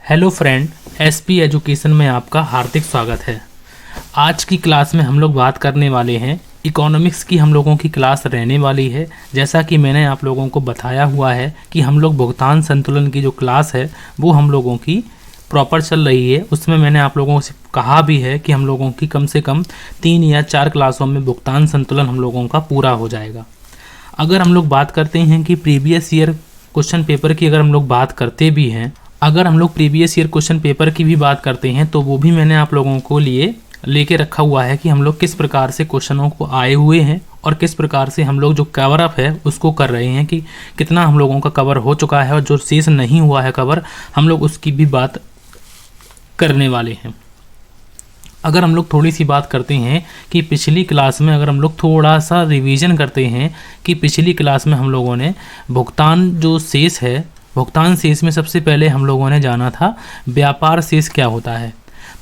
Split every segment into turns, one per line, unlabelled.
Hello friend, SP education में आपका हार्दिक स्वागत है। आज की क्लास में हम लोग बात करने वाले हैं इकोनॉमिक्स की। हम लोगों की क्लास रहने वाली है। जैसा कि मैंने आप लोगों को बताया हुआ है कि हम लोग भुगतान संतुलन की जो क्लास है वो हम लोगों की प्रॉपर चल रही है। उसमें मैंने आप लोगों से कहा भी है कि हम लोगों की कम से कम 3 या 4 क्लासों में भुगतान संतुलन हम लोगों का पूरा हो जाएगा। अगर हम लोग बात करते हैं कि प्रीवियस ईयर क्वेश्चन पेपर की अगर हम लोग बात करते भी हैं, अगर हम लोग प्रीवियस ईयर क्वेश्चन पेपर की भी बात करते हैं तो वो भी मैंने आप लोगों को लेके रखा हुआ है कि हम लोग किस प्रकार से क्वेश्चनों को आए हुए हैं और किस प्रकार से हम लोग जो कवर अप है उसको कर रहे हैं, कि कितना हम लोगों का कवर हो चुका है और जो शेष नहीं हुआ है कवर हम लोग उसकी भी बात करने वाले हैं। अगर हम लोग थोड़ी सी बात करते हैं कि पिछली क्लास में, अगर हम लोग थोड़ा सा रिवीजन करते हैं कि पिछली क्लास में हम लोगों ने भुगतान जो शेष है, भुगतान शेष में सबसे पहले हम लोगों ने जाना था व्यापार शेष क्या होता है।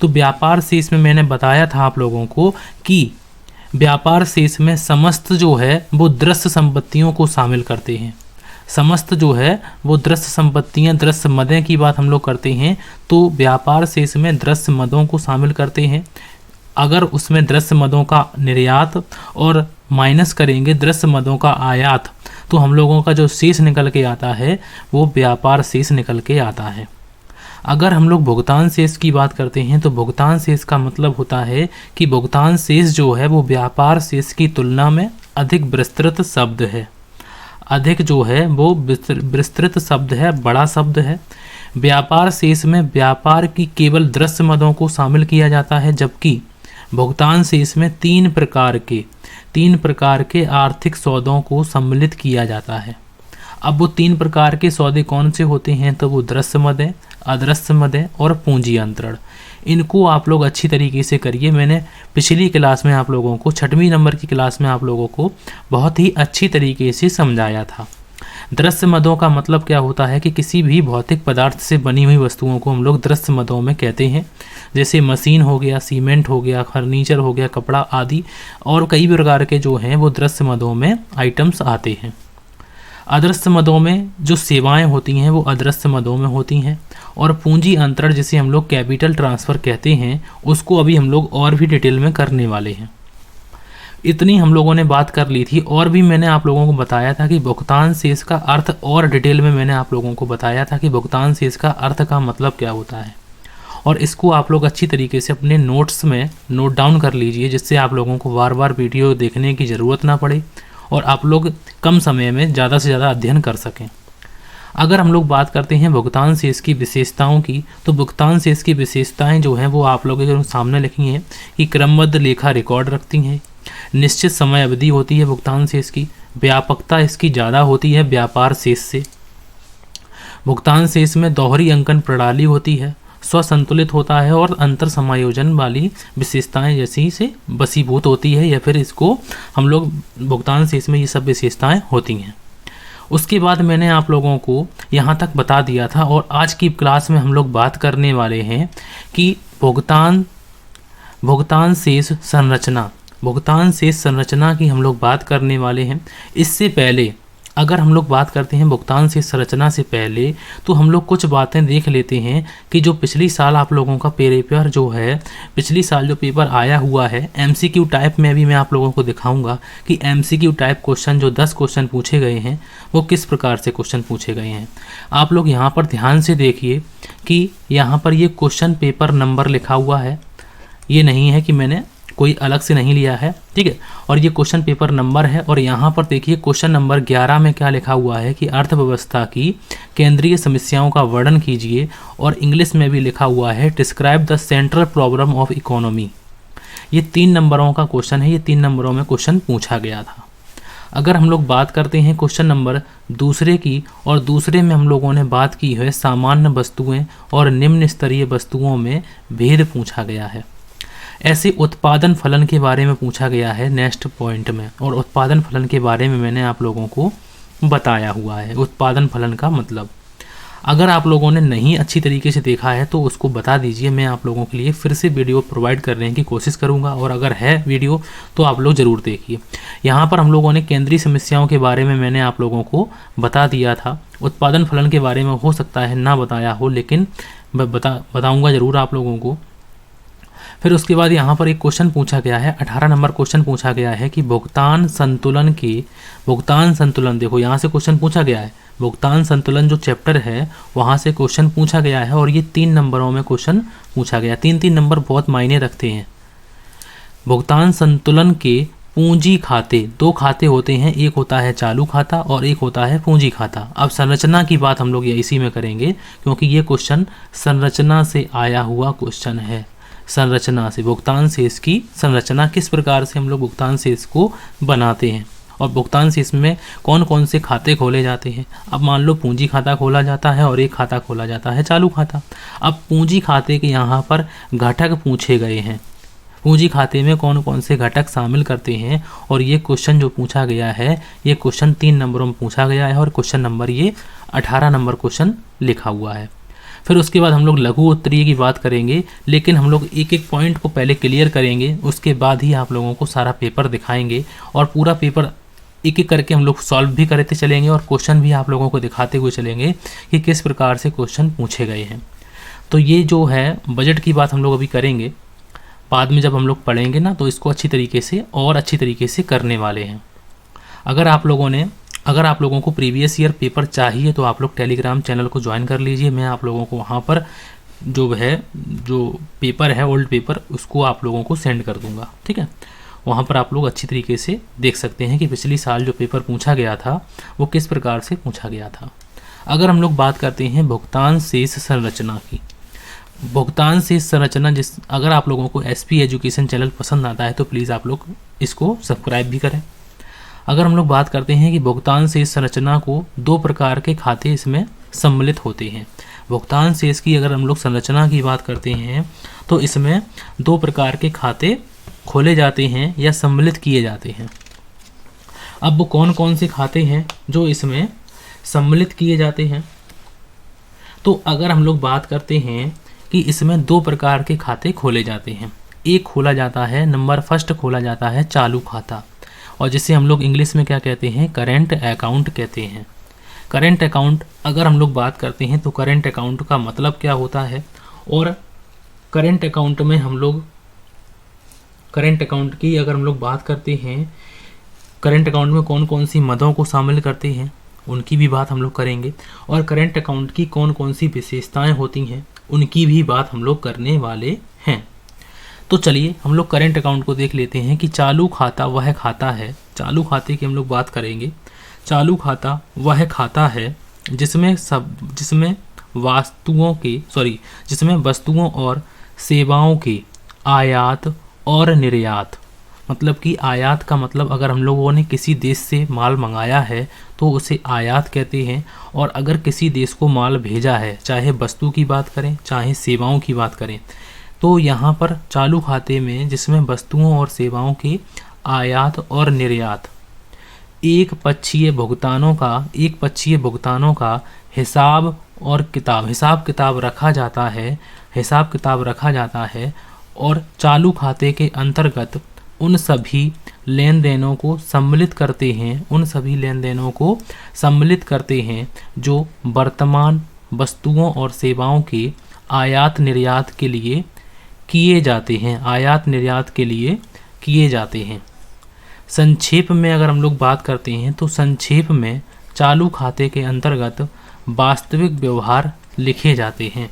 तो व्यापार शेष में मैंने बताया था आप लोगों को कि व्यापार शेष में समस्त जो है वो दृश्य संपत्तियों को शामिल करते हैं। समस्त जो है वो दृश्य संपत्तियां, दृश्य मदें की बात हम लोग करते हैं तो व्यापार शेष में दृश्य मदों को शामिल करते हैं। अगर उसमें दृश्य मदों का निर्यात और माइनस करेंगे दृश्य मदों का आयात तो हम लोगों का जो शेष निकल के आता है वो व्यापार शेष निकल के आता है। अगर हम लोग भुगतान शेष की बात करते हैं तो भुगतान शेष का मतलब होता है कि भुगतान शेष जो है वो व्यापार शेष की तुलना में अधिक विस्तृत शब्द है। अधिक जो है वो विस्तृत शब्द है, बड़ा शब्द है। व्यापार शेष में व्यापार की केवल दृश्य मदों को शामिल किया जाता है, जबकि भुगतान शेष में 3 प्रकार के आर्थिक सौदों को सम्मिलित किया जाता है। अब वो 3 प्रकार के सौदे कौन से होते हैं, तो वो दृश्य मदें, अदृश्य मदें और पूंजी अंतरण। इनको आप लोग अच्छी तरीके से करिए। मैंने पिछली क्लास में आप लोगों को 6वीं नंबर की क्लास में आप लोगों को बहुत ही अच्छी तरीके से समझाया था। दृश्य मदों का मतलब क्या होता है कि किसी भी भौतिक पदार्थ से बनी हुई वस्तुओं को हम लोग दृश्य मदों में कहते हैं। जैसे मशीन हो गया, सीमेंट हो गया, फर्नीचर हो गया, कपड़ा आदि और कई प्रकार के जो हैं वो दृश्य मदों में आइटम्स आते हैं। अदृश्य मदों में जो सेवाएं होती हैं वो अदृश्य मदों में होती हैं। और पूंजी अंतरण जिसे हम लोग कैपिटल ट्रांसफ़र कहते हैं उसको अभी हम लोग और भी डिटेल में करने वाले हैं। इतनी हम लोगों ने बात कर ली थी। और भी मैंने आप लोगों को बताया था कि भुगतान शेष का अर्थ, और डिटेल में मैंने आप लोगों को बताया था कि भुगतान शेष का अर्थ का मतलब क्या होता है। और इसको आप लोग अच्छी तरीके से अपने नोट्स में नोट डाउन कर लीजिए, जिससे आप लोगों को बार बार वीडियो देखने की ज़रूरत ना पड़े और आप लोग कम समय में ज़्यादा से ज़्यादा अध्ययन कर सकें। अगर हम लोग बात करते हैं भुगतान शेष की विशेषताओं की, तो भुगतान शेष की विशेषताएं जो हैं वो आप लोगों के सामने लिखी हैं कि क्रमबद्ध लेखा रिकॉर्ड रखती हैं, निश्चित समय अवधि होती है भुगतान शेष की, व्यापकता इसकी ज़्यादा होती है व्यापार शेष से, भुगतान शेष में दोहरी अंकन प्रणाली होती है, स्वसंतुलित होता है और अंतर समायोजन वाली विशेषताएं जैसी से बसीभूत होती है, या फिर इसको हम लोग भुगतान शेष में ये सब विशेषताएं होती हैं। उसके बाद मैंने आप लोगों को यहाँ तक बता दिया था और आज की क्लास में हम लोग बात करने वाले हैं कि भुगतान शेष संरचना की हम लोग बात करने वाले हैं। इससे पहले अगर हम लोग बात करते हैं भुगतान शेष संरचना से पहले तो हम लोग कुछ बातें देख लेते हैं कि जो पिछली साल आप लोगों का पेपर जो है, पिछली साल जो पेपर आया हुआ है एमसीक्यू टाइप में, भी मैं आप लोगों को दिखाऊंगा कि एमसीक्यू टाइप क्वेश्चन जो 10 क्वेश्चन पूछे गए हैं वो किस प्रकार से क्वेश्चन पूछे गए हैं। आप लोग यहाँ पर ध्यान से देखिए कि यहाँ पर ये क्वेश्चन पेपर नंबर लिखा हुआ है, ये नहीं है कि मैंने कोई अलग से नहीं लिया है, ठीक है। और ये क्वेश्चन पेपर नंबर है। और यहाँ पर देखिए क्वेश्चन नंबर 11 में क्या लिखा हुआ है कि अर्थव्यवस्था की केंद्रीय समस्याओं का वर्णन कीजिए, और इंग्लिश में भी लिखा हुआ है describe the central problem of economy. ये 3 नंबरों का क्वेश्चन है, ये 3 नंबरों में क्वेश्चन पूछा गया था। अगर हम लोग बात करते हैं क्वेश्चन नंबर दूसरे की, और दूसरे में हम लोगों ने बात की है सामान्य वस्तुएं और निम्न स्तरीय वस्तुओं में भेद पूछा गया है। ऐसे उत्पादन फलन के बारे में पूछा गया है नेक्स्ट पॉइंट में, और उत्पादन फलन के बारे में मैंने आप लोगों को बताया हुआ है उत्पादन फलन का मतलब। अगर आप लोगों ने नहीं अच्छी तरीके से देखा है तो उसको बता दीजिए, मैं आप लोगों के लिए फिर से वीडियो प्रोवाइड करने की कोशिश करूंगा, और अगर है वीडियो तो आप लोग ज़रूर देखिए। यहाँ पर हम लोगों ने केंद्रीय समस्याओं के बारे में मैंने आप लोगों को बता दिया था। उत्पादन फलन के बारे में हो सकता है ना बताया हो, लेकिन
बताऊंगा ज़रूर आप लोगों को। फिर उसके बाद यहाँ पर एक क्वेश्चन पूछा गया है, 18 नंबर क्वेश्चन पूछा गया है कि भुगतान संतुलन देखो यहाँ से क्वेश्चन पूछा गया है, भुगतान संतुलन जो चैप्टर है वहाँ से क्वेश्चन पूछा गया है और ये 3 नंबरों में क्वेश्चन पूछा गया। 3 नंबर बहुत मायने रखते हैं। भुगतान संतुलन के पूंजी खाते, 2 खाते होते हैं, एक होता है चालू खाता और एक होता है पूंजी खाता। अब संरचना की बात हम लोग ये इसी में करेंगे क्योंकि ये क्वेश्चन संरचना से आया हुआ क्वेश्चन है। संरचना से भुगतान शेष की संरचना, किस प्रकार से हम लोग भुगतान शेष को बनाते हैं और भुगतान शेष में कौन कौन से खाते खोले जाते हैं। अब मान लो पूंजी खाता खोला जाता है और एक खाता खोला जाता है चालू खाता। अब पूंजी खाते के यहाँ पर घटक पूछे गए हैं, पूंजी खाते में कौन कौन से घटक शामिल करते हैं और ये क्वेश्चन जो पूछा गया है ये क्वेश्चन 3 नंबरों में पूछा गया है और क्वेश्चन नंबर ये 18 नंबर क्वेश्चन लिखा हुआ है। फिर उसके बाद हम लोग लघु उत्तरीय की बात करेंगे, लेकिन हम लोग एक एक पॉइंट को पहले क्लियर करेंगे, उसके बाद ही आप लोगों को सारा पेपर दिखाएंगे और पूरा पेपर एक एक करके हम लोग सॉल्व भी करते चलेंगे और क्वेश्चन भी आप लोगों को दिखाते हुए चलेंगे कि किस प्रकार से क्वेश्चन पूछे गए हैं। तो ये जो है बजट की बात हम लोग अभी करेंगे, बाद में जब हम लोग पढ़ेंगे ना तो इसको अच्छी तरीके से करने वाले हैं। अगर आप लोगों को प्रीवियस ईयर पेपर चाहिए तो आप लोग टेलीग्राम चैनल को ज्वाइन कर लीजिए। मैं आप लोगों को वहाँ पर जो पेपर है ओल्ड पेपर उसको आप लोगों को सेंड कर दूँगा, ठीक है। वहाँ पर आप लोग अच्छी तरीके से देख सकते हैं कि पिछली साल जो पेपर पूछा गया था वो किस प्रकार से पूछा गया था। अगर हम लोग बात करते हैं भुगतान शेष संरचना की, भुगतान शेष संरचना अगर आप लोगों को एसपी एजुकेशन चैनल पसंद आता है तो प्लीज़ आप लोग इसको सब्सक्राइब भी करें। अगर हम लोग बात करते हैं कि भुगतान शेष संरचना को 2 प्रकार के खाते इसमें सम्मिलित होते हैं। भुगतान शेष की अगर हम लोग संरचना की बात करते हैं तो इसमें 2 प्रकार के खाते खोले जाते हैं या सम्मिलित किए जाते हैं। अब वो कौन कौन से खाते हैं जो इसमें सम्मिलित किए जाते हैं, तो अगर हम लोग बात करते हैं कि इसमें 2 प्रकार के खाते खोले जाते हैं। एक खोला जाता है, नंबर फर्स्ट खोला जाता है चालू खाता, और जिसे हम लोग इंग्लिश में क्या कहते हैं, करेंट अकाउंट कहते हैं। करेंट अकाउंट अगर हम लोग बात करते हैं तो करेंट अकाउंट का मतलब क्या होता है, और करेंट अकाउंट में हम लोग करेंट अकाउंट की अगर हम लोग बात करते हैं, करेंट अकाउंट में कौन कौन सी मदों को शामिल करते हैं उनकी भी बात हम लोग करेंगे, और करेंट अकाउंट की कौन कौन सी विशेषताएं होती हैं उनकी भी बात हम लोग करने वाले हैं। तो चलिए हम लोग करेंट अकाउंट को देख लेते हैं कि चालू खाता वह खाता है, चालू खाते की हम लोग बात करेंगे। चालू खाता वह खाता है जिसमें वस्तुओं और सेवाओं की आयात और निर्यात, मतलब कि आयात का मतलब अगर हम लोगों ने किसी देश से माल मंगाया है तो उसे आयात कहते हैं, और अगर किसी देश को माल भेजा है, चाहे वस्तु की बात करें चाहे सेवाओं की बात करें, तो यहाँ पर चालू खाते में जिसमें वस्तुओं और सेवाओं की आयात और निर्यात, एक पक्षीय भुगतानों का हिसाब किताब रखा जाता है और चालू खाते के अंतर्गत उन सभी लेन देनों को सम्मिलित करते हैं जो वर्तमान वस्तुओं और सेवाओं के आयात निर्यात के लिए किए जाते हैं। संक्षेप में अगर हम लोग बात करते हैं तो संक्षेप में चालू खाते के अंतर्गत वास्तविक व्यवहार लिखे जाते हैं।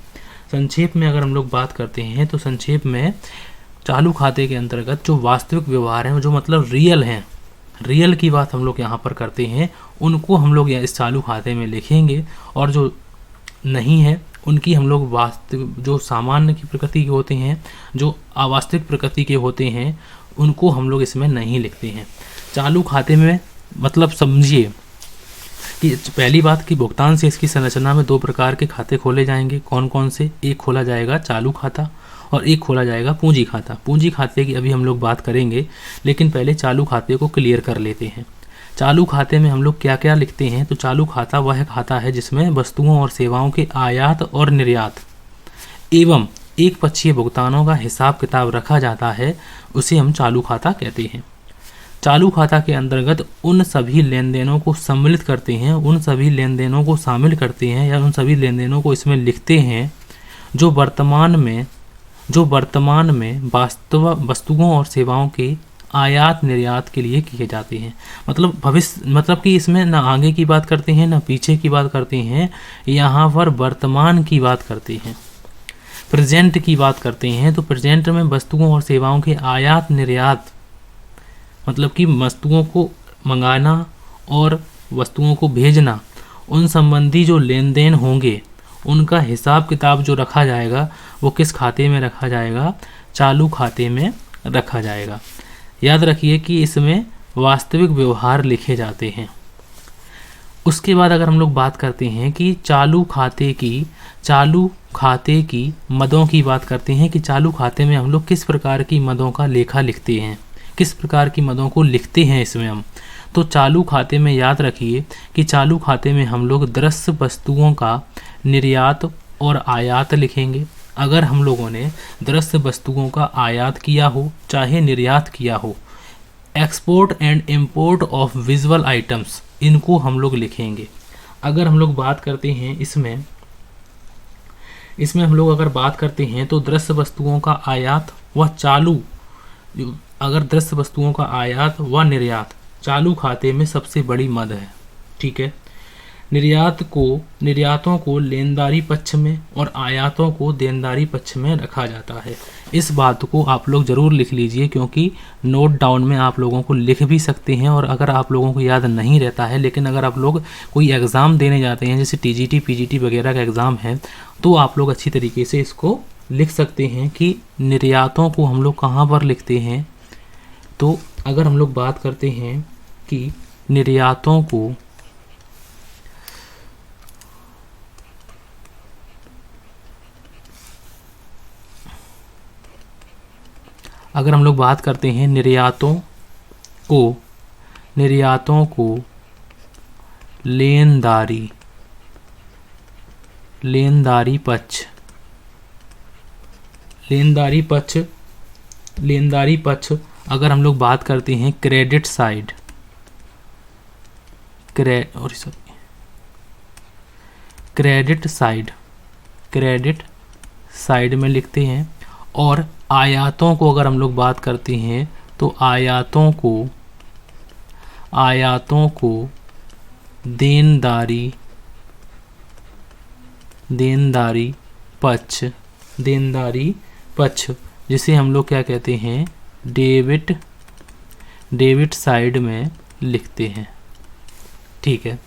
संक्षेप में अगर हम लोग बात करते हैं तो संक्षेप में चालू खाते के अंतर्गत जो वास्तविक व्यवहार हैं, जो मतलब रियल हैं, रियल की बात हम लोग यहाँ पर करते हैं, उनको हम लोग इस चालू खाते में लिखेंगे, और जो नहीं है उनकी हम लोग वास्तविक, जो सामान्य की प्रकृति के होते हैं, जो अवास्तविक प्रकृति के होते हैं, उनको हम लोग इसमें नहीं लिखते हैं। चालू खाते में मतलब समझिए कि पहली बात कि भुगतान शेष की संरचना में 2 प्रकार के खाते खोले जाएंगे। कौन कौन से? एक खोला जाएगा चालू खाता और एक खोला जाएगा पूंजी खाता। पूंजी खाते की अभी हम लोग बात करेंगे, लेकिन पहले चालू खाते को क्लियर कर लेते हैं। चालू खाते में हम लोग क्या क्या लिखते हैं, तो चालू खाता वह खाता है जिसमें वस्तुओं और सेवाओं के आयात और निर्यात एवं एक पक्षीय भुगतानों का हिसाब किताब रखा जाता है, उसे हम चालू खाता कहते हैं। चालू खाता के अंतर्गत उन सभी लेन देनों को सम्मिलित करते हैं, उन सभी लेन देनों को शामिल करते हैं या उन सभी लेन देनों को इसमें लिखते हैं जो वर्तमान में वास्तव वस्तुओं और सेवाओं के आयात निर्यात के लिए किए जाते हैं। मतलब भविष्य, मतलब कि इसमें ना आगे की बात करते हैं ना पीछे की बात करते हैं, यहाँ पर वर्तमान की बात करते हैं, प्रेजेंट की बात करते हैं। तो प्रेजेंट में वस्तुओं और सेवाओं के आयात निर्यात, मतलब कि वस्तुओं को मंगाना और वस्तुओं को भेजना, उन संबंधी जो लेन देन होंगे उनका हिसाब किताब जो रखा जाएगा वो किस खाते में रखा जाएगा? चालू खाते में रखा जाएगा। याद रखिए कि इसमें वास्तविक व्यवहार लिखे जाते हैं। उसके बाद अगर हम लोग बात करते हैं कि चालू खाते की मदों की बात करते हैं कि चालू खाते में हम लोग किस प्रकार की मदों का लेखा लिखते हैं, किस प्रकार की मदों को लिखते हैं इसमें हम। तो चालू खाते में याद रखिए कि चालू खाते में हम लोग दृश्य वस्तुओं का निर्यात और आयात लिखेंगे। अगर हम लोगों ने दृश्य वस्तुओं का आयात किया हो चाहे निर्यात किया हो, export and import of visual items, इनको हम लोग लिखेंगे। अगर हम लोग बात करते हैं इसमें हम लोग अगर बात करते हैं तो दृश्य वस्तुओं का आयात व अगर दृश्य वस्तुओं का आयात व निर्यात चालू खाते में सबसे बड़ी मद है। ठीक है, निर्यातों को लेनदारी पक्ष में और आयातों को देनदारी पक्ष में रखा जाता है। इस बात को आप लोग ज़रूर लिख लीजिए, क्योंकि नोट डाउन में आप लोगों को लिख भी सकते हैं और अगर आप लोगों को याद नहीं रहता है, लेकिन अगर आप लोग कोई एग्ज़ाम देने जाते हैं जैसे टीजीटी पीजीटी वगैरह का एग्ज़ाम है, तो आप लोग अच्छी तरीके से इसको लिख सकते हैं कि निर्यातों को हम लोग कहाँ पर लिखते हैं। तो अगर हम लोग बात करते हैं कि निर्यातों को निर्यातों को लेनदारी पक्ष अगर हम लोग बात करते हैं क्रेडिट साइड में लिखते हैं। और आयातों को अगर हम लोग बात करते हैं तो आयातों को देनदारी पक्ष जिसे हम लोग क्या कहते हैं, डेबिट साइड में लिखते हैं। ठीक है,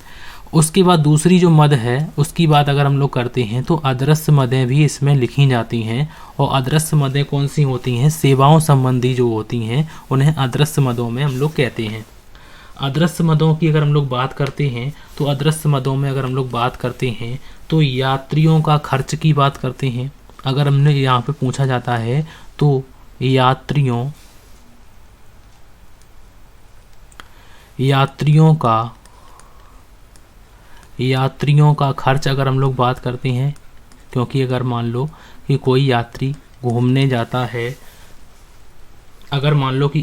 उसके बाद दूसरी जो मद है उसकी बात अगर हम लोग करते हैं तो अदृश्य मदें भी इसमें लिखी जाती हैं। और अदृश्य मदें कौन सी होती हैं? सेवाओं संबंधी जो होती हैं उन्हें अदृश्य मदों में हम लोग कहते हैं। अदृश्य मदों की अगर हम लोग बात करते हैं तो अदृश्य मदों में अगर हम लोग बात करते हैं तो यात्रियों का खर्च की बात करते हैं। अगर हमने यहाँ पे पूछा जाता है तो यात्रियों का खर्च अगर हम लोग बात करते हैं, क्योंकि अगर मान लो कि कोई यात्री घूमने जाता है, अगर मान लो कि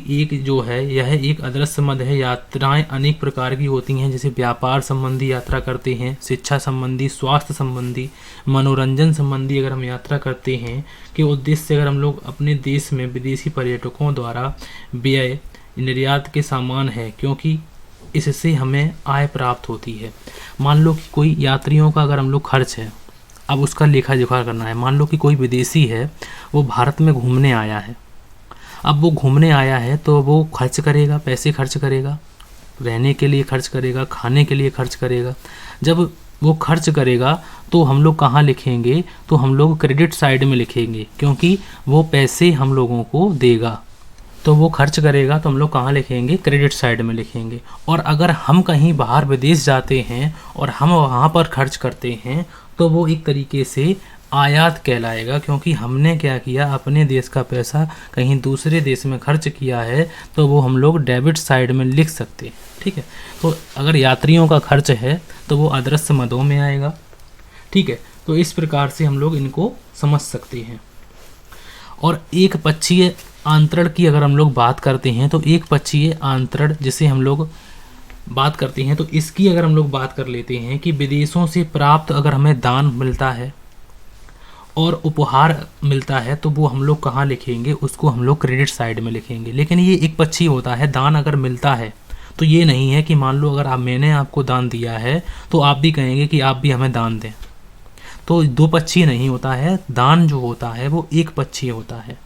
यह एक अदृश्य मद है। यात्राएं अनेक प्रकार की होती हैं, जैसे व्यापार संबंधी यात्रा करते हैं, शिक्षा संबंधी, स्वास्थ्य संबंधी, मनोरंजन संबंधी अगर हम यात्रा करते हैं के उद्देश्य से अगर हम लोग अपने देश में विदेशी पर्यटकों द्वारा व्यय निर्यात के सामान है, क्योंकि इससे हमें आय प्राप्त होती है। मान लो कि कोई यात्रियों का अगर हम लोग खर्च है, अब उसका लेखा जोखा करना है। मान लो कि कोई विदेशी है, वो भारत में घूमने आया है। अब वो घूमने आया है तो वो खर्च करेगा, पैसे खर्च करेगा, रहने के लिए खर्च करेगा, खाने के लिए खर्च करेगा। जब वो खर्च करेगा तो हम लोग कहाँ लिखेंगे? तो हम लोग क्रेडिट साइड में लिखेंगे, क्योंकि वो पैसे हम लोगों को देगा। तो वो खर्च करेगा तो हम लोग कहाँ लिखेंगे? क्रेडिट साइड में लिखेंगे। और अगर हम कहीं बाहर विदेश जाते हैं और हम वहाँ पर खर्च करते हैं तो वो एक तरीके से आयात कहलाएगा, क्योंकि हमने क्या किया, अपने देश का पैसा कहीं दूसरे देश में खर्च किया है, तो वो हम लोग डेबिट साइड में लिख सकते हैं। ठीक है, तो अगर यात्रियों का खर्च है तो वो अदृश्य मदों में आएगा। ठीक है, तो इस प्रकार से हम लोग इनको समझ सकते हैं। और एक पक्षीय आंतरण की अगर हम लोग बात करते हैं तो एक पक्षीय आंतरण जिसे हम लोग बात करते हैं तो इसकी अगर हम लोग बात कर लेते हैं कि विदेशों से प्राप्त अगर हमें दान मिलता है और उपहार मिलता है तो वो हम लोग कहाँ लिखेंगे, उसको हम लोग क्रेडिट साइड में लिखेंगे। लेकिन ये एक पक्षी होता है, दान अगर मिलता है तो ये नहीं है कि मान लो अगर मैंने आपको दान दिया है तो आप भी कहेंगे कि आप भी हमें दान दें, तो दो पक्षीय नहीं होता है। दान जो होता है वो एक पक्षीय होता है।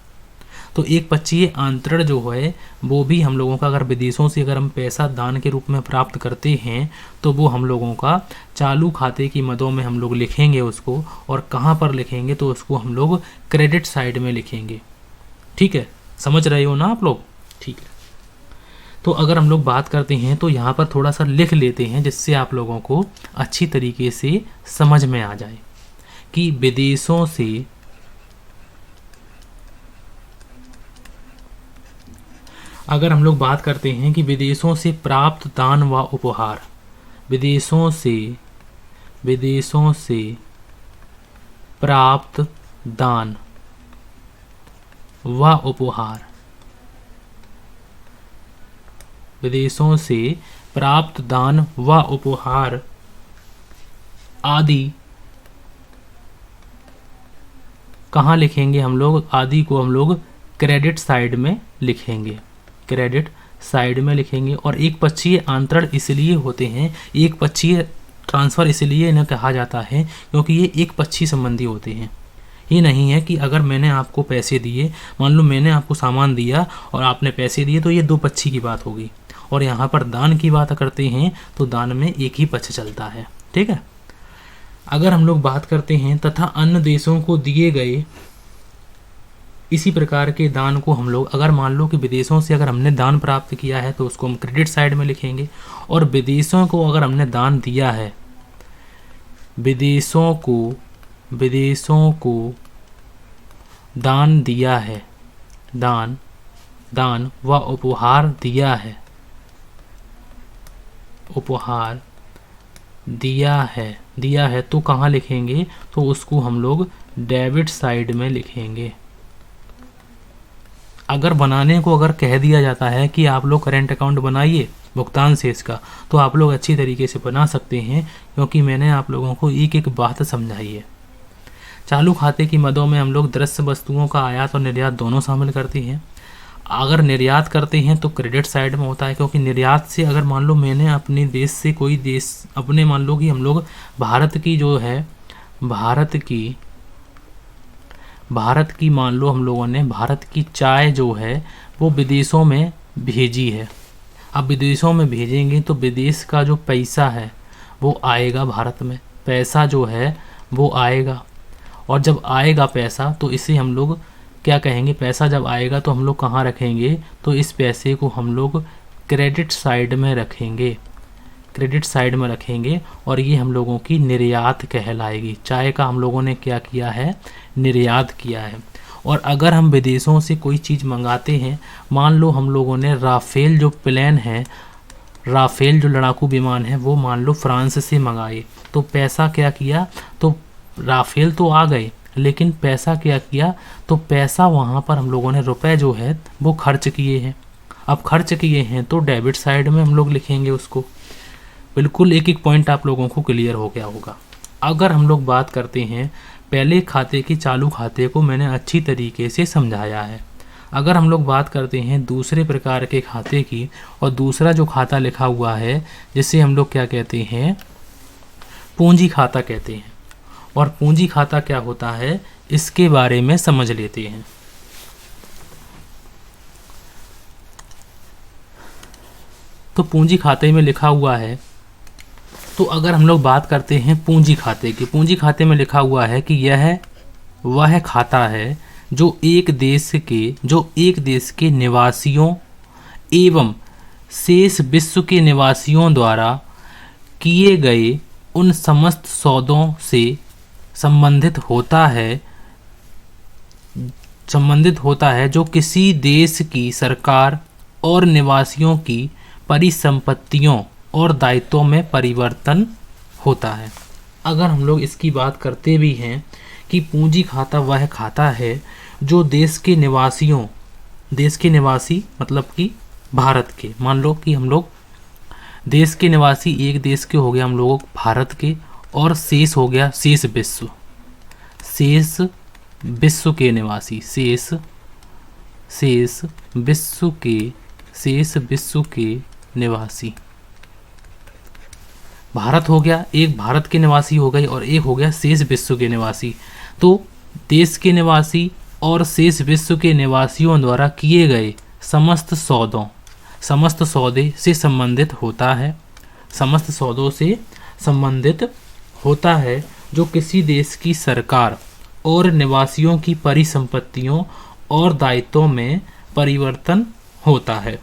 तो एक पक्षीय आंतरण जो है वो भी हम लोगों का, अगर विदेशों से अगर हम पैसा दान के रूप में प्राप्त करते हैं तो वो हम लोगों का चालू खाते की मदों में हम लोग लिखेंगे उसको। और कहाँ पर लिखेंगे, तो उसको हम लोग क्रेडिट साइड में लिखेंगे। ठीक है, समझ रहे हो ना आप लोग? ठीक है, तो अगर हम लोग बात करते हैं तो यहाँ पर थोड़ा सा लिख लेते हैं जिससे आप लोगों को अच्छी तरीके से समझ में आ जाए कि विदेशों से अगर हम लोग बात करते हैं कि विदेशों से प्राप्त दान व उपहार, विदेशों से प्राप्त दान व उपहार, विदेशों से प्राप्त दान व उपहार आदि कहाँ लिखेंगे हम लोग? आदि को हम लोग क्रेडिट साइड में लिखेंगे, क्रेडिट साइड में लिखेंगे। और एक पक्षीय आंतरण इसलिए होते हैं, एक पक्षीय ट्रांसफ़र इसलिए इन्हें कहा जाता है क्योंकि ये एक पक्षी संबंधी होते हैं। ये नहीं है कि अगर मैंने आपको पैसे दिए, मान लो मैंने आपको सामान दिया और आपने पैसे दिए, तो ये दो पक्षी की बात होगी। और यहाँ पर दान की बात करते हैं तो दान में एक ही पक्ष चलता है। ठीक है, अगर हम लोग बात करते हैं तथा अन्य देशों को दिए गए इसी प्रकार के दान को हम लोग, अगर मान लो कि विदेशों से अगर हमने दान प्राप्त किया है तो उसको हम क्रेडिट साइड में लिखेंगे। और विदेशों को अगर हमने दान दिया है, विदेशों को दान दिया है, दान व उपहार दिया है, उपहार दिया है तो कहाँ लिखेंगे? तो उसको हम लोग डेबिट साइड में लिखेंगे। अगर बनाने को अगर कह दिया जाता है कि आप लोग करेंट अकाउंट बनाइए भुगतान शेष का, तो आप लोग अच्छी तरीके से बना सकते हैं क्योंकि मैंने आप लोगों को एक एक बात समझाई है। चालू खाते की मदों में हम लोग दृश्य वस्तुओं का आयात और निर्यात दोनों शामिल करते हैं। अगर निर्यात करते हैं तो क्रेडिट साइड में होता है, क्योंकि निर्यात से अगर मान लो मैंने अपने देश से कोई देश, अपने मान लो कि हम लोग भारत की जो है, भारत की मान लो हम लोगों ने भारत की चाय जो है वो विदेशों में भेजी है। अब विदेशों में भेजेंगे तो विदेश का जो पैसा है वो आएगा भारत में, पैसा जो है वो आएगा। और जब आएगा पैसा तो इसे हम लोग क्या कहेंगे? पैसा जब आएगा तो हम लोग कहाँ रखेंगे? तो इस पैसे को हम लोग क्रेडिट साइड में रखेंगे, क्रेडिट साइड में रखेंगे। और ये हम लोगों की निर्यात कहलाएगी। चाय का हम लोगों ने क्या किया है? निर्यात किया है। और अगर हम विदेशों से कोई चीज़ मंगाते हैं, मान लो हम लोगों ने राफेल जो प्लेन है, राफेल जो लड़ाकू विमान है, वो मान लो फ्रांस से मंगाए, तो पैसा क्या किया? तो राफेल तो आ गए, लेकिन पैसा क्या किया? तो पैसा वहाँ पर हम लोगों ने रुपए जो है वो खर्च किए हैं। अब खर्च किए हैं तो डेबिट साइड में हम लोग लिखेंगे उसको। बिल्कुल एक एक पॉइंट आप लोगों को क्लियर हो गया होगा। अगर हम लोग बात करते हैं पहले खाते की, चालू खाते को मैंने अच्छी तरीके से समझाया है। अगर हम लोग बात करते हैं दूसरे प्रकार के खाते की, और दूसरा जो खाता लिखा हुआ है जिसे हम लोग क्या कहते हैं? पूंजी खाता कहते हैं। और पूंजी खाता क्या होता है इसके बारे में समझ लेते हैं। तो पूंजी खाते में लिखा हुआ है, तो अगर हम लोग बात करते हैं पूंजी खाते की, पूंजी खाते में लिखा हुआ है कि यह वह खाता है जो एक देश के निवासियों एवं शेष विश्व के निवासियों द्वारा किए गए उन समस्त सौदों से संबंधित होता है जो किसी देश की सरकार और निवासियों की परिसंपत्तियों और दायित्वों में परिवर्तन होता है। अगर हम लोग इसकी बात करते भी हैं कि पूंजी खाता वह खाता है जो देश के निवासी मतलब कि भारत के, मान लो कि हम लोग देश के निवासी एक देश के हो गया हम लोग भारत के, और शेष हो गया शेष शेष विश्व के निवासी, शेष विश्व के निवासी। भारत हो गया, एक भारत के निवासी हो गए और एक हो गया शेष विश्व के निवासी। तो देश के निवासी और शेष विश्व के निवासियों द्वारा किए गए समस्त सौदे से संबंधित होता है, समस्त सौदों से संबंधित होता है जो किसी देश की सरकार और निवासियों की परिसंपत्तियों और दायित्वों में परिवर्तन होता है।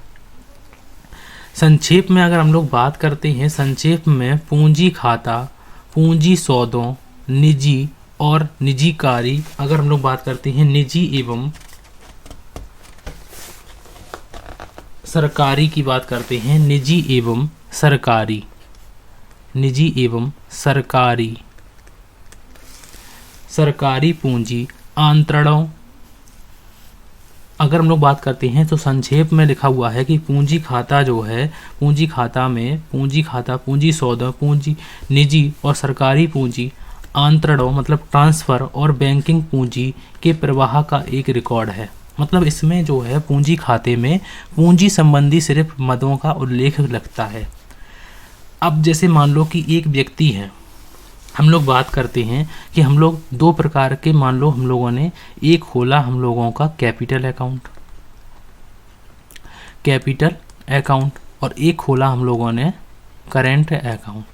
संक्षेप में अगर हम लोग बात करते हैं, संक्षेप में पूंजी खाता, पूंजी सौदों, निजी और निजीकारी, अगर हम लोग बात करते हैं निजी एवं सरकारी की बात करते हैं, निजी एवं सरकारी पूंजी आंतरणों, अगर हम लोग बात करते हैं तो संक्षेप में लिखा हुआ है कि पूंजी खाता जो है, पूंजी खाता में पूंजी सौदा, पूंजी निजी और सरकारी पूंजी आंतरणों मतलब ट्रांसफ़र और बैंकिंग पूंजी के प्रवाह का एक रिकॉर्ड है। मतलब इसमें जो है पूंजी खाते में पूंजी संबंधी सिर्फ मदों का उल्लेख लगता है। अब जैसे मान लो कि एक व्यक्ति है, हम लोग बात करते हैं कि हम लोग दो प्रकार के, मान लो हम लोगों ने एक खोला हम लोगों का कैपिटल अकाउंट और एक खोला हम लोगों ने करेंट अकाउंट।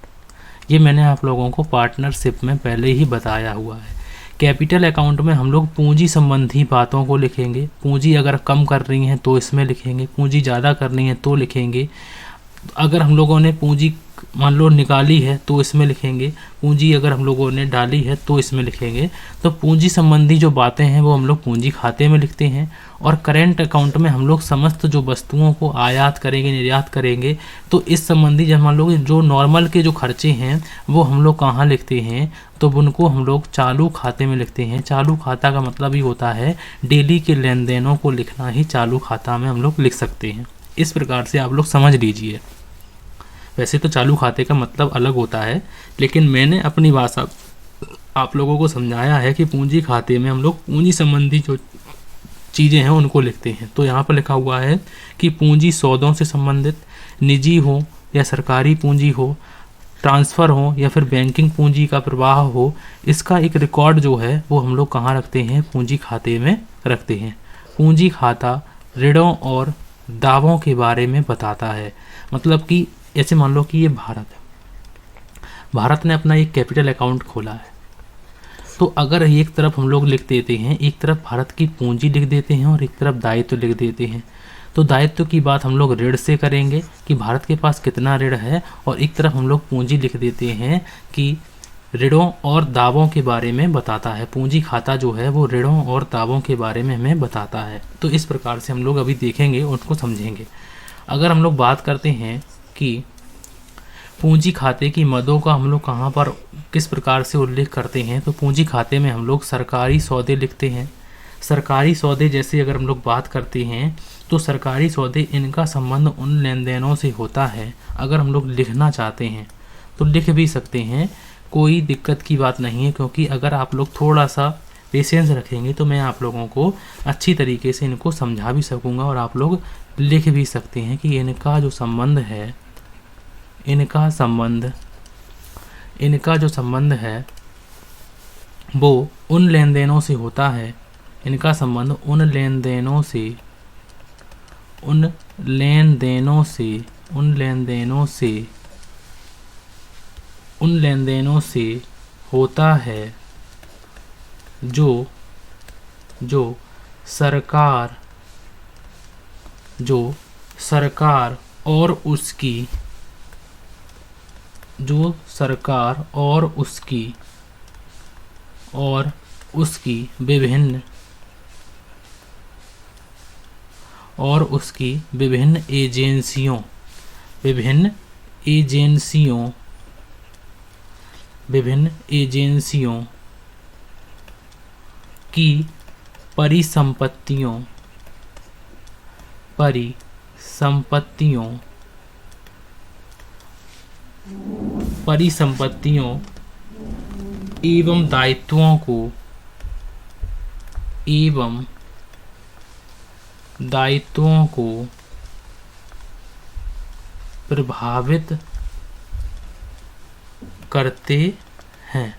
ये मैंने आप लोगों को पार्टनरशिप में पहले ही बताया हुआ है। कैपिटल अकाउंट में हम लोग पूंजी संबंधी बातों को लिखेंगे, पूंजी अगर कम कर रही हैं तो इसमें लिखेंगे, पूंजी ज़्यादा करनी है तो लिखेंगे, अगर हम लोगों ने पूंजी मान लो निकाली है तो इसमें लिखेंगे, पूंजी अगर हम लोगों ने डाली है तो इसमें लिखेंगे। तो पूंजी संबंधी जो बातें हैं वो हम लोग पूंजी खाते में लिखते हैं। और करेंट अकाउंट में हम लोग समस्त जो वस्तुओं को आयात करेंगे, निर्यात करेंगे, तो इस संबंधी जब हम लोग जो नॉर्मल के जो खर्चे हैं वो हम लोग कहाँ लिखते हैं, तो उनको हम लोग चालू खाते में लिखते हैं। चालू खाता का मतलब ही होता है डेली के लेन देनों को लिखना ही चालू खाता में हम लोग लिख सकते हैं। इस प्रकार से आप लोग समझ लीजिए। वैसे तो चालू खाते का मतलब अलग होता है, लेकिन मैंने अपनी भाषा आप लोगों को समझाया है कि पूंजी खाते में हम लोग पूंजी संबंधी जो चीज़ें हैं उनको लिखते हैं। तो यहाँ पर लिखा हुआ है कि पूंजी सौदों से संबंधित, निजी हो या सरकारी पूंजी हो, ट्रांसफ़र हो या फिर बैंकिंग पूंजी का प्रवाह हो, इसका एक रिकॉर्ड जो है वो हम लोग कहाँ रखते हैं, पूंजी खाते में रखते हैं। पूंजी खाता ऋणों और दावों के बारे में बताता है। मतलब कि ऐसे मान लो कि ये भारत है, भारत ने अपना एक कैपिटल अकाउंट खोला है, तो अगर एक तरफ हम लोग लिख देते हैं, एक तरफ भारत की पूंजी लिख देते हैं और एक तरफ दायित्व लिख देते हैं, तो दायित्व की बात हम लोग ऋण से करेंगे कि भारत के पास कितना ऋण है, और एक तरफ हम लोग पूंजी लिख देते हैं कि ऋणों और दावों के बारे में बताता है। पूंजी खाता जो है वो ऋणों और दावों के बारे में हमें बताता है। तो इस प्रकार से हम लोग अभी देखेंगे, उनको समझेंगे। अगर हम लोग बात करते हैं कि पूंजी खाते की मदों का हम लोग कहाँ पर किस प्रकार से उल्लेख करते हैं, तो पूंजी खाते में हम लोग सरकारी सौदे लिखते हैं। सरकारी सौदे जैसे अगर हम लोग बात करते हैं तो सरकारी सौदे, इनका संबंध उन लेन देनों से होता है। अगर हम लोग लिखना चाहते हैं तो लिख भी सकते हैं, कोई दिक्कत की बात नहीं है, क्योंकि अगर आप लोग थोड़ा सा पेशेंस रखेंगे तो मैं आप लोगों को अच्छी तरीके से इनको समझा भी सकूंगा और आप लोग लिख भी सकते हैं कि इनका जो संबंध है, इनका जो संबंध है वो उन लेन देनों से होता है। इनका संबंध उन लेन देनों से होता है जो सरकार और उसकी विभिन्न एजेंसियों की परिसंपत्तियों एवं दायित्वों को एवं दायित्वों को प्रभावित करते हैं।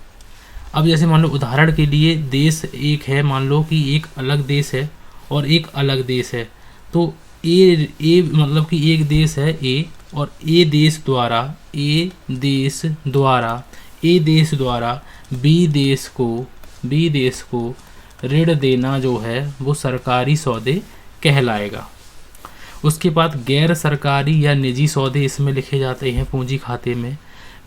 अब जैसे मान लो उदाहरण के लिए देश एक है, मान लो कि एक अलग देश है और एक अलग देश है, तो ए मतलब कि एक देश है ए, और ए देश द्वारा बी देश को ऋण देना जो है वो सरकारी सौदे कहलाएगा। उसके बाद गैर सरकारी या निजी सौदे इसमें लिखे जाते हैं पूंजी खाते में।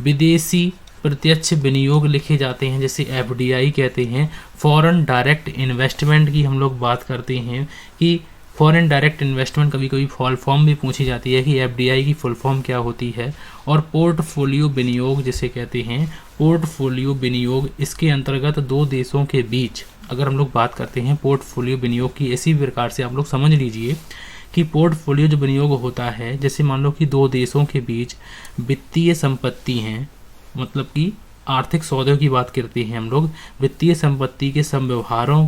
विदेशी प्रत्यक्ष विनियोग लिखे जाते हैं, जैसे एफडीआई कहते हैं। फॉरेन डायरेक्ट इन्वेस्टमेंट की हम लोग बात करते हैं कि फॉरेन डायरेक्ट इन्वेस्टमेंट कभी कभी फुल फॉर्म भी पूछी जाती है कि एफडीआई की फुल फॉर्म क्या होती है। और पोर्टफोलियो विनियोग जिसे कहते हैं, पोर्टफोलियो विनियोग इसके अंतर्गत दो देशों के बीच अगर हम लोग बात करते हैं पोर्टफोलियो विनियोग की, इसी प्रकार से आप लोग समझ लीजिए कि पोर्टफोलियो जो विनियोग होता है, जैसे मान लो कि दो देशों के बीच वित्तीय संपत्ति हैं, मतलब कि आर्थिक सौदों की बात करते हैं हम लोग, वित्तीय संपत्ति के संव्यवहारों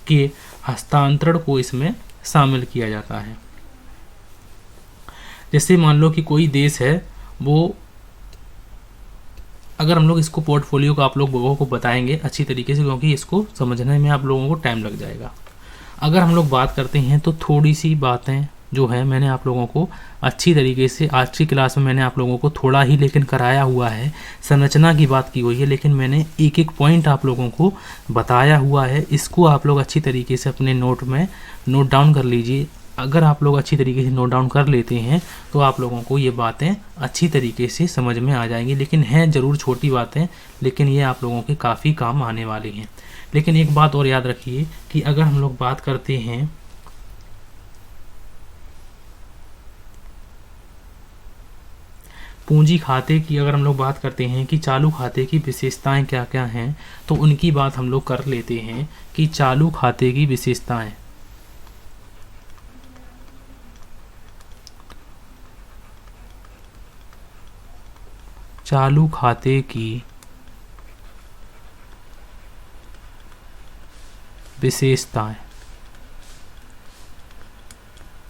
के हस्तांतरण को इसमें शामिल किया जाता है। जैसे मान लो कि कोई देश है, वो अगर हम लोग इसको पोर्टफोलियो को आप लोगों को बताएंगे अच्छी तरीके से, क्योंकि इसको समझने में आप लोगों को टाइम लग जाएगा। अगर हम लोग बात करते हैं तो थोड़ी सी बातें जो है मैंने आप लोगों को अच्छी तरीके से आज की क्लास में मैंने आप लोगों को थोड़ा ही लेकिन कराया हुआ है, संरचना की बात की हुई है, लेकिन मैंने एक एक पॉइंट आप लोगों को बताया हुआ है। इसको आप लोग अच्छी तरीके से अपने नोट में नोट डाउन कर लीजिए। अगर आप लोग अच्छी तरीके से नोट डाउन कर लेते हैं तो आप लोगों को ये बातें अच्छी तरीके से समझ में आ जाएंगी। लेकिन हैं ज़रूर छोटी बातें, लेकिन ये आप लोगों के काफ़ी काम आने वाली हैं। लेकिन एक बात और याद रखिए कि अगर हम लोग बात करते हैं पूंजी खाते की, अगर हम लोग बात करते हैं कि चालू खाते की विशेषताएं क्या क्या हैं, तो उनकी बात हम लोग कर लेते हैं कि चालू खाते की विशेषताएं, चालू खाते की विशेषताएं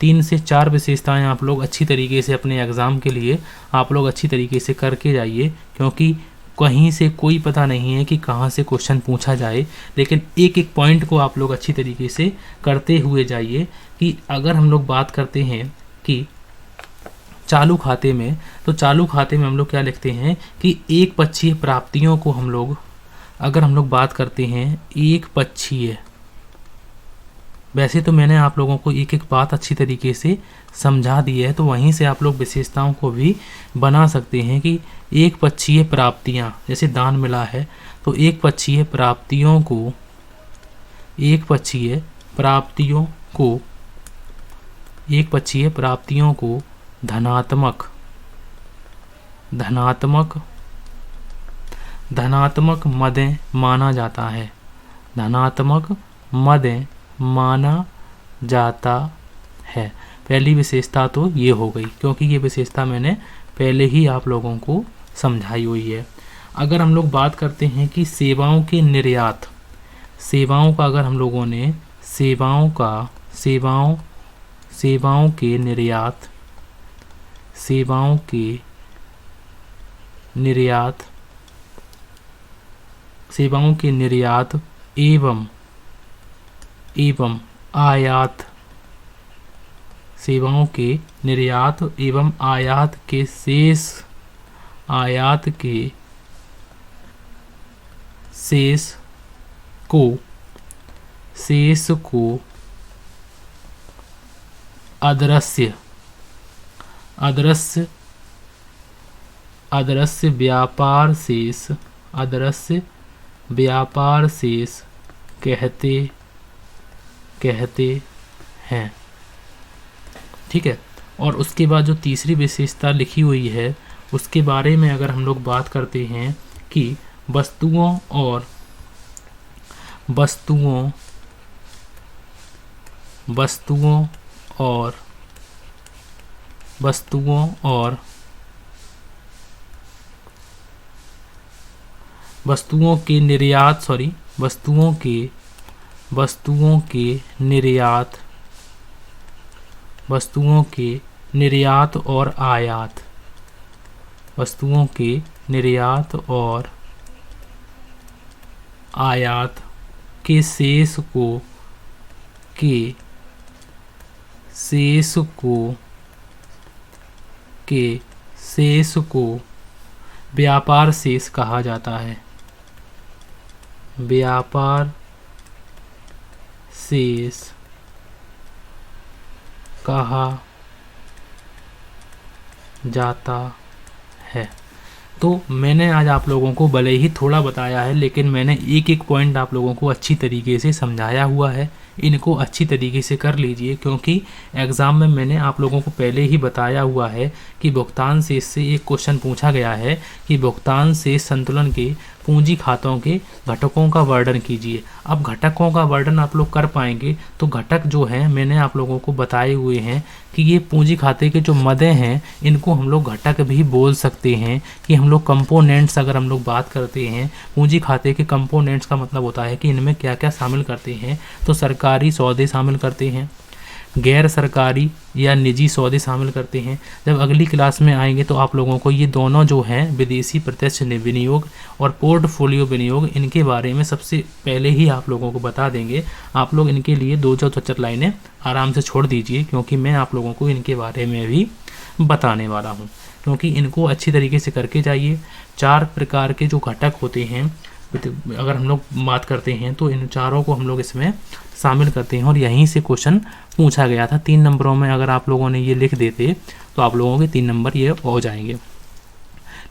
3 से 4 विशेषताएं आप लोग अच्छी तरीके से अपने एग्ज़ाम के लिए आप लोग अच्छी तरीके से करके जाइए, क्योंकि कहीं से कोई पता नहीं है कि कहाँ से क्वेश्चन पूछा जाए। लेकिन एक एक पॉइंट को आप लोग अच्छी तरीके से करते हुए जाइए। कि अगर हम लोग बात करते हैं कि चालू खाते में, तो चालू खाते में हम लोग क्या लिखते हैं कि एक पक्षीय प्राप्तियों को हम लोग, अगर हम लोग बात करते हैं एक पक्षीय, वैसे तो मैंने आप लोगों को एक एक बात अच्छी तरीके से समझा दी है, तो वहीं से आप लोग विशेषताओं को भी बना सकते हैं कि एक पक्षीय प्राप्तियां, जैसे दान मिला है तो एक पक्षीय प्राप्तियों को धनात्मक मदें माना जाता है, धनात्मक मदें माना जाता है। पहली विशेषता तो ये हो गई, क्योंकि ये विशेषता मैंने पहले ही आप लोगों को समझाई हुई है। अगर हम लोग बात करते हैं कि सेवाओं के निर्यात, सेवाओं का अगर हम लोगों ने सेवाओं के निर्यात एवं आयात, सेवाओं के निर्यात एवं आयात के शेष को अदृश्य व्यापार शेष कहते हैं। ठीक है। और उसके बाद जो तीसरी विशेषता लिखी हुई है उसके बारे में अगर हम लोग बात करते हैं कि वस्तुओं के वस्तुओं के निर्यात और आयात, वस्तुओं के निर्यात और आयात के शेष को व्यापार शेष कहा जाता है। व्यापार शेष कहा जाता है। तो मैंने आज आप लोगों को भले ही थोड़ा बताया है, लेकिन मैंने एक एक पॉइंट आप लोगों को अच्छी तरीके से समझाया हुआ है। इनको अच्छी तरीके से कर लीजिए, क्योंकि एग्ज़ाम में मैंने आप लोगों को पहले ही बताया हुआ है कि भुगतान शेष से एक क्वेश्चन पूछा गया है कि भुगतान शेष संतुलन के पूंजी खातों के घटकों का वर्णन कीजिए। अब घटकों का वर्णन आप लोग कर पाएंगे तो घटक जो हैं मैंने आप लोगों को बताए हुए हैं कि ये पूंजी खाते के जो मदे हैं इनको हम लोग घटक भी बोल सकते हैं। कि हम लोग कंपोनेंट्स अगर हम लोग बात करते हैं, पूंजी खाते के कंपोनेंट्स का मतलब होता है कि इनमें क्या क्या शामिल करते हैं। तो सरकारी सौदे शामिल करते हैं, गैर सरकारी या निजी सौदे शामिल करते हैं। जब अगली क्लास में आएंगे तो आप लोगों को ये दोनों जो हैं विदेशी प्रत्यक्ष विनियोग और पोर्टफोलियो विनियोग, इनके बारे में सबसे पहले ही आप लोगों को बता देंगे। आप लोग इनके लिए 2-4 लाइनें आराम से छोड़ दीजिए, क्योंकि मैं आप लोगों को इनके बारे में भी बताने वाला हूँ, क्योंकि इनको अच्छी तरीके से करके जाइए। 4 प्रकार के जो घटक होते हैं अगर हम लोग बात करते हैं तो इन चारों को हम लोग इसमें शामिल करते हैं और यहीं से क्वेश्चन पूछा गया था 3 नंबरों में। अगर आप लोगों ने ये लिख देते तो आप लोगों के 3 नंबर ये हो जाएंगे।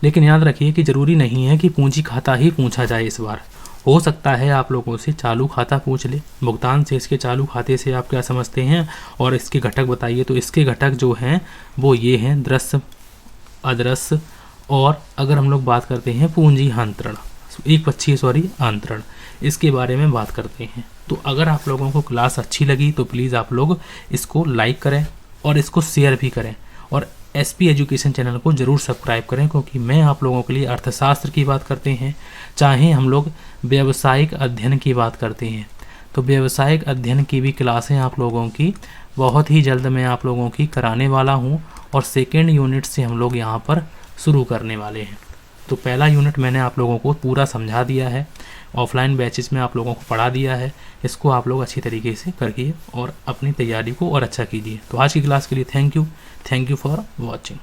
लेकिन याद रखिए कि ज़रूरी नहीं है कि पूंजी खाता ही पूछा जाए इस बार। हो सकता है आप लोगों से चालू खाता पूछ ले। भुगतान शेष के चालू खाते से आप क्या समझते हैं और इसके घटक बताइए। तो इसके घटक जो हैं वो ये हैं दृश्य, अदृश्य और अगर हम लोग बात करते हैं पूंजी अंतरण, अंतरण, इसके बारे में बात करते हैं। तो अगर आप लोगों को क्लास अच्छी लगी तो प्लीज़ आप लोग इसको लाइक करें और इसको शेयर भी करें और एसपी एजुकेशन चैनल को ज़रूर सब्सक्राइब करें, क्योंकि मैं आप लोगों के लिए अर्थशास्त्र की बात करते हैं, चाहे हम लोग व्यावसायिक अध्ययन की बात करते हैं। तो व्यावसायिक अध्ययन की भी क्लासें आप लोगों की बहुत ही जल्द मैं आप लोगों की कराने वाला हूँ और सेकेंड यूनिट से हम लोग यहाँ पर शुरू करने वाले हैं। तो पहला यूनिट मैंने आप लोगों को पूरा समझा दिया है, ऑफलाइन बैचेस में आप लोगों को पढ़ा दिया है। इसको आप लोग अच्छी तरीके से करिए और अपनी तैयारी को और अच्छा कीजिए। तो आज की क्लास के लिए थैंक यू फॉर वॉचिंग।